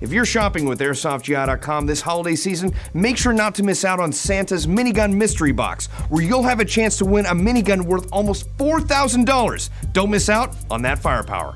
If you're shopping with AirsoftGI.com this holiday season, make sure not to miss out on Santa's Minigun Mystery Box, where you'll have a chance to win a minigun worth almost $4,000. Don't miss out on that firepower.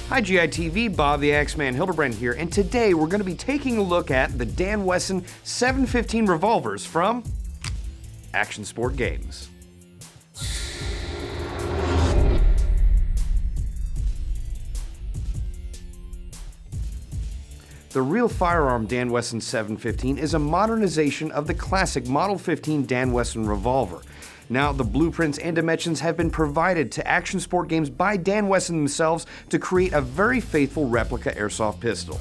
Hi GITV, Bob the Axeman Hildebrand here, and today we're going to be taking a look at the Dan Wesson 715 revolvers from Action Sport Games. The real firearm Dan Wesson 715 is a modernization of the classic Model 15 Dan Wesson revolver. Now, the blueprints and dimensions have been provided to Action Sport Games by Dan Wesson themselves to create a very faithful replica airsoft pistol.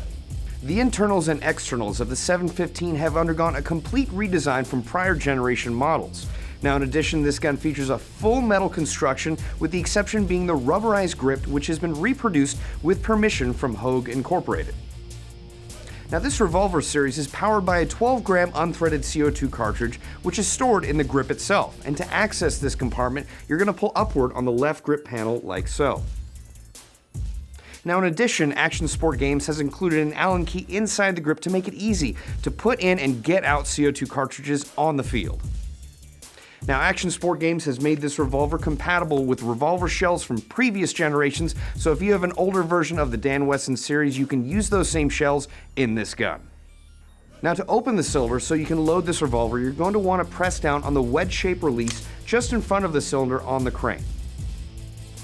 The internals and externals of the 715 have undergone a complete redesign from prior generation models. Now, in addition, this gun features a full metal construction, with the exception being the rubberized grip, which has been reproduced with permission from Hogue Incorporated. Now, this revolver series is powered by a 12-gram unthreaded CO2 cartridge, which is stored in the grip itself. And to access this compartment, you're going to pull upward on the left grip panel like so. Now, in addition, Action Sport Games has included an Allen key inside the grip to make it easy to put in and get out CO2 cartridges on the field. Now, Action Sport Games has made this revolver compatible with revolver shells from previous generations, so if you have an older version of the Dan Wesson series, you can use those same shells in this gun. Now, to open the cylinder so you can load this revolver, you're going to want to press down on the wedge-shaped release just in front of the cylinder on the crane.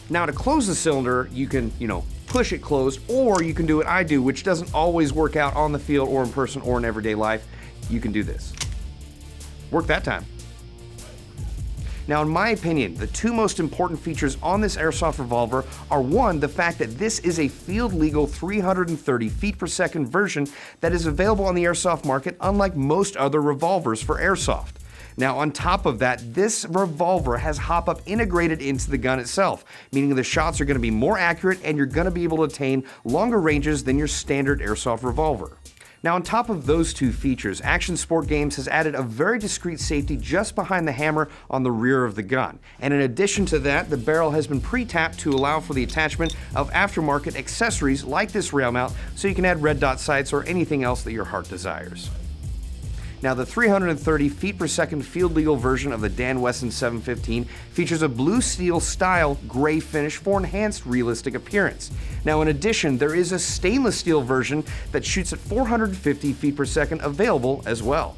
Now, to close the cylinder, you can, push it closed, or you can do what I do, which doesn't always work out on the field or in person or in everyday life. You can do this. Work that time. Now, in my opinion, the two most important features on this airsoft revolver are, one, the fact that this is a field-legal 330 feet per second version that is available on the airsoft market, unlike most other revolvers for airsoft. Now, on top of that, this revolver has hop-up integrated into the gun itself, meaning the shots are going to be more accurate and you're going to be able to attain longer ranges than your standard airsoft revolver. Now, on top of those two features, Action Sport Games has added a very discreet safety just behind the hammer on the rear of the gun. And in addition to that, the barrel has been pre-tapped to allow for the attachment of aftermarket accessories like this rail mount, so you can add red dot sights or anything else that your heart desires. Now, the 330 feet per second field legal version of the Dan Wesson 715 features a blue steel style gray finish for enhanced realistic appearance. Now, in addition, there is a stainless steel version that shoots at 450 feet per second available as well.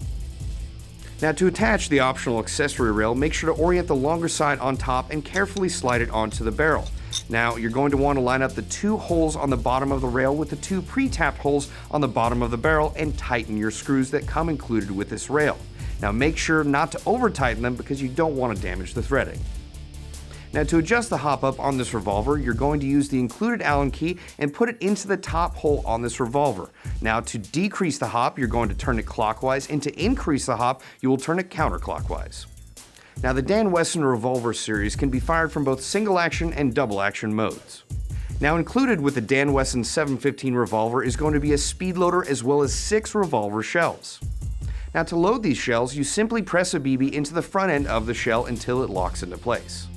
Now, to attach the optional accessory rail, make sure to orient the longer side on top and carefully slide it onto the barrel. Now, you're going to want to line up the two holes on the bottom of the rail with the two pre-tapped holes on the bottom of the barrel and tighten your screws that come included with this rail. Now, make sure not to over-tighten them because you don't want to damage the threading. Now, to adjust the hop-up on this revolver, you're going to use the included Allen key and put it into the top hole on this revolver. Now, to decrease the hop, you're going to turn it clockwise, and to increase the hop, you will turn it counterclockwise. Now, the Dan Wesson revolver series can be fired from both single action and double action modes. Now, included with the Dan Wesson 715 revolver is going to be a speed loader as well as 6 revolver shells. Now, to load these shells, you simply press a BB into the front end of the shell until it locks into place.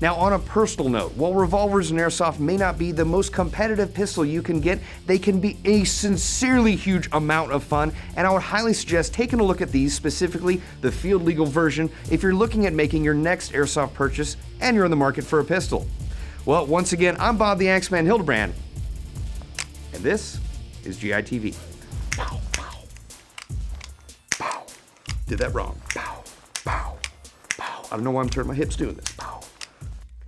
Now, on a personal note, while revolvers and airsoft may not be the most competitive pistol you can get, they can be a sincerely huge amount of fun, and I would highly suggest taking a look at these, specifically the field legal version, if you're looking at making your next airsoft purchase and you're in the market for a pistol. Well, once again, I'm Bob the Axeman Hildebrand, and this is GITV. Pow, pow, pow. Did that wrong. Pow, pow, pow. I don't know why I'm turning my hips doing this. Pow.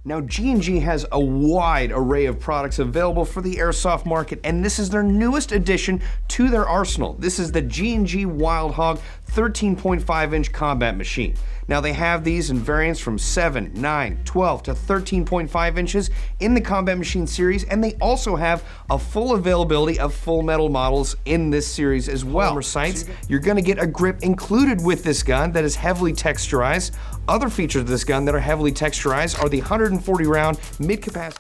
Now, G&G has a wide array of products available for the airsoft market, and this is their newest addition to their arsenal. This is the G&G Wild Hog 13.5-inch combat machine. Now they have these in variants from 7, 9, 12 to 13.5 inches in the combat machine series, and they also have a full availability of full metal models in this series as well. Polymer sights, you're going to get a grip included with this gun that is heavily texturized. Other features of this gun that are heavily texturized are the 140 round mid-capacity